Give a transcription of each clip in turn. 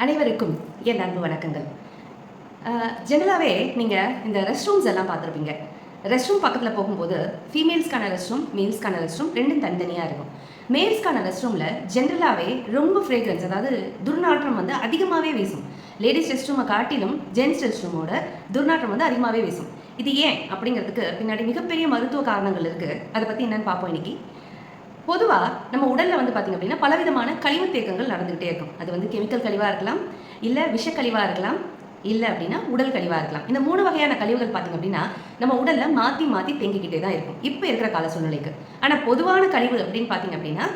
அனைவருக்கும் என் அன்பு வணக்கங்கள். ஜெனரலாகவே நீங்கள் இந்த ரெஸ்ட் ரூம்ஸ் எல்லாம் பார்த்துருப்பீங்க. ரெஸ்ட் ரூம் பக்கத்தில் போகும்போது ஃபீமேல்ஸ்க்கான ரெஸ்ட் ரூம், மேல்ஸ்க்கான ரெஸ்ட் ரூம் ரெண்டும் தனித்தனியாக இருக்கும். மேல்ஸ்க்கான ரெஸ்ட் ரூமில் ஜென்ரலாகவே ரொம்ப ஃப்ரேக்ரன்ஸ், அதாவது துர்நாற்றம் வந்து அதிகமாகவே வீசும். லேடிஸ் ரெஸ்ட் ரூமை காட்டிலும் ஜென்ஸ் ரெஸ்ட் ரூமோட துர்நாற்றம் வந்து அதிகமாகவே வீசும். இது ஏன் அப்படிங்கிறதுக்கு பின்னாடி மிகப்பெரிய மருத்துவ காரணங்கள் இருக்குது. அதை பற்றி என்னென்னு பார்ப்போம் இன்னைக்கு. பொதுவாக நம்ம உடலில் வந்து பார்த்திங்க அப்படின்னா பலவிதமான கழிவு தேக்கங்கள் நடந்துகிட்டே இருக்கும். அது வந்து கெமிக்கல் கழிவாக இருக்கலாம், இல்லை விஷக்கழிவாக இருக்கலாம், இல்லை அப்படின்னா உடல் கழிவாக இருக்கலாம். இந்த 3 வகையான கழிவுகள் பார்த்திங்க அப்படின்னா நம்ம உடலில் மாற்றி மாற்றி தேங்கிக்கிட்டே தான் இருக்கும் இப்போ இருக்கிற கால சூழ்நிலைக்கு. ஆனால் பொதுவான கழிவு அப்படின்னு பார்த்திங்க அப்படின்னா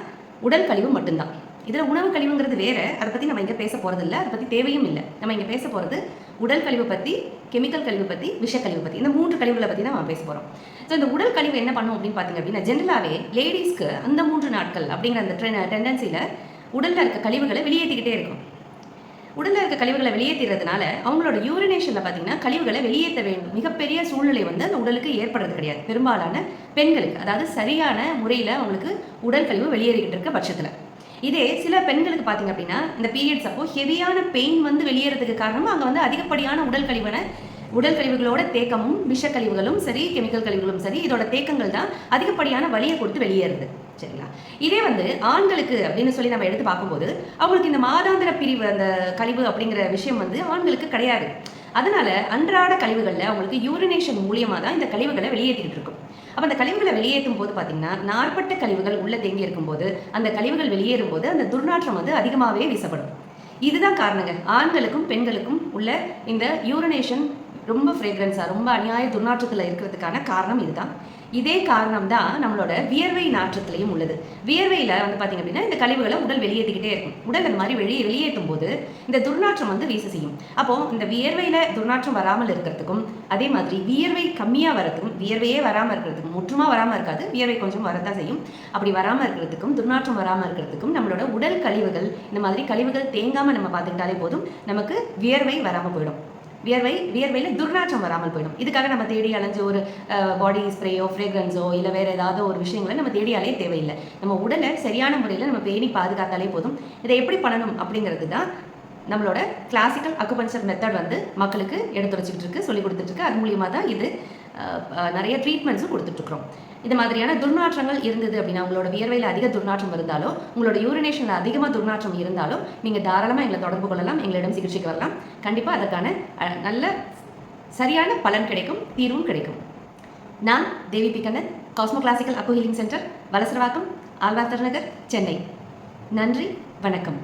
உடல் கழிவு மட்டும்தான். இதில் உணவு கழிவுங்கிறது வேறு, அதை பற்றி நம்ம இங்கே பேச போகிறது இல்லை, அதை பற்றி தேவையும் இல்லை. நம்ம இங்கே பேச போகிறது உடல் கழிவு பற்றி, கெமிக்கல் கழிவு பற்றி, விஷக்கழிவு பற்றி, இந்த 3 கழிவுகளை பற்றி தான் நம்ம பேச போகிறோம். ஸோ இந்த உடல் கழிவு என்ன பண்ணும் அப்படின்னு பார்த்தீங்க அப்படின்னா ஜென்ரலாகவே லேடிஸ்க்கு அந்த 3 நாட்கள் அப்படிங்கிற அந்த டெண்டன்சியில் உடலில் இருக்க கழிவுகளை வெளியேற்றிக்கிட்டே இருக்கும். உடலில் இருக்க கழிவுகளை வெளியேற்றுறதுனால அவங்களோட யூரினேஷனில் பார்த்தீங்கன்னா கழிவுகளை வெளியேற்ற வேண்டும் மிகப்பெரிய சூழ்நிலை வந்து அந்த உடலுக்கு ஏற்படுறது கிடையாது. பெரும்பாலான பெண்களுக்கு, அதாவது சரியான முறையில் அவங்களுக்கு உடல் கழிவு வெளியேறிக்கிட்டு இருக்க பட்சத்தில். இதே சில பெண்களுக்கு பார்த்தீங்க அப்படின்னா இந்த பீரியட்ஸ் அப்போ ஹெவியான பெயின் வந்து வெளியேறதுக்கு காரணமாக அங்கே வந்து அதிகப்படியான உடல் கழிவுகளோட தேக்கமும், விஷக்கழிவுகளும் சரி, கெமிக்கல் கழிவுகளும் சரி, இதோட தேக்கங்கள் தான் அதிகப்படியான வலியை கொடுத்து வெளியேறுது. சரிங்களா? இதே வந்து ஆண்களுக்கு அப்படின்னு சொல்லி நம்ம எடுத்து பார்க்கும்போது அவங்களுக்கு இந்த மாதாந்திர பிரிவு அந்த கழிவு அப்படிங்கிற விஷயம் வந்து ஆண்களுக்கு கிடையாது. அதனால அன்றாட கழிவுகளில் அவங்களுக்கு யூரினேஷன் மூலியமாக தான் இந்த கழிவுகளை வெளியேற்றிட்டு இருக்கும். அப்போ அந்த கழிவுகளை வெளியேற்றும் போது பார்த்தீங்கன்னா நார்ப்பட்ட கழிவுகள் உள்ளே தேங்கி இருக்கும்போது அந்த கழிவுகள் வெளியேறும் போது அந்த துர்நாற்றம் வந்து அதிகமாகவே வீசப்படும். இதுதான் காரணங்க. ஆண்களுக்கும் பெண்களுக்கும் உள்ள இந்த யூரினேஷன் ரொம்ப ஃப்ரேக்ரன்ஸாக, ரொம்ப அநியாய துர்நாற்றத்தில் இருக்கிறதுக்கான காரணம் இதுதான். இதே காரணம் தான் நம்மளோட வியர்வை நாற்றத்திலையும் உள்ளது. வியர்வையில் வந்து பார்த்திங்க அப்படின்னா இந்த கழிவுகளை உடல் வெளியேற்றிக்கிட்டே இருக்கும். உடல் அந்த மாதிரி வெளியேற்றும் போது இந்த துர்நாற்றம் வந்து வீச செய்யும். அப்போது இந்த வியர்வையில் துர்நாற்றம் வராமல் இருக்கிறதுக்கும், அதே மாதிரி வியர்வை கம்மியாக வரதுக்கும், வியர்வையே வராமல் இருக்கிறதுக்கும், முற்றுமா வராமல் இருக்காது, வியர்வை கொஞ்சம் வரத்தான் செய்யும். அப்படி வராமல் இருக்கிறதுக்கும், துர்நாற்றம் வராமல் இருக்கிறதுக்கும் நம்மளோட உடல் கழிவுகள், இந்த மாதிரி கழிவுகள் தேங்காமல் நம்ம பார்த்துக்கிட்டாலே போதும், நமக்கு வியர்வை வராமல் போயிடும். வியர்வையில் துர்நாற்றம் வராமல் போயிடும். இதுக்காக நம்ம தேடி அலைஞ்சு ஒரு பாடி ஸ்ப்ரேயோ, ஃப்ரேக்ரன்ஸோ இல்லை வேறு ஏதாவது ஒரு விஷயங்களை நம்ம தேடியாலே தேவையில்லை. நம்ம உடலை சரியான முறையில் நம்ம பேணி பாதுகாத்தாலே போதும். இதை எப்படி பண்ணணும் அப்படிங்கிறது தான் நம்மளோட கிளாசிக்கல் அக்குபஞ்சர் மெத்தட் வந்து மக்களுக்கு எடுத்துரைச்சிக்கிட்டு இருக்கு, சொல்லி கொடுத்துட்ருக்கு. அது மூலியமாக தான் இது நிறைய ட்ரீட்மெண்ட்ஸும் கொடுத்துட்ருக்குறோம். இது மாதிரியான துர்நாற்றங்கள் இருந்தது அப்படின்னா, உங்களோட வியர்வையில் அதிக துர்நாற்றம் இருந்தாலோ, உங்களோட யூரினேஷனில் அதிகமாக துர்நாற்றம் இருந்தாலோ நீங்கள் தாராளமாக எங்களை தொடர்பு கொள்ளலாம், எங்களிடம் சிகிச்சைக்கு வரலாம். கண்டிப்பாக அதற்கான நல்ல சரியான பலன் கிடைக்கும், தீர்வும் கிடைக்கும். நான் தேவி பி கண்ணன், காஸ்மோ கிளாசிக்கல் அக்கு ஹீலிங் சென்டர், வலசரவாக்கம், ஆழ்வார்த்தர் நகர், சென்னை. நன்றி, வணக்கம்.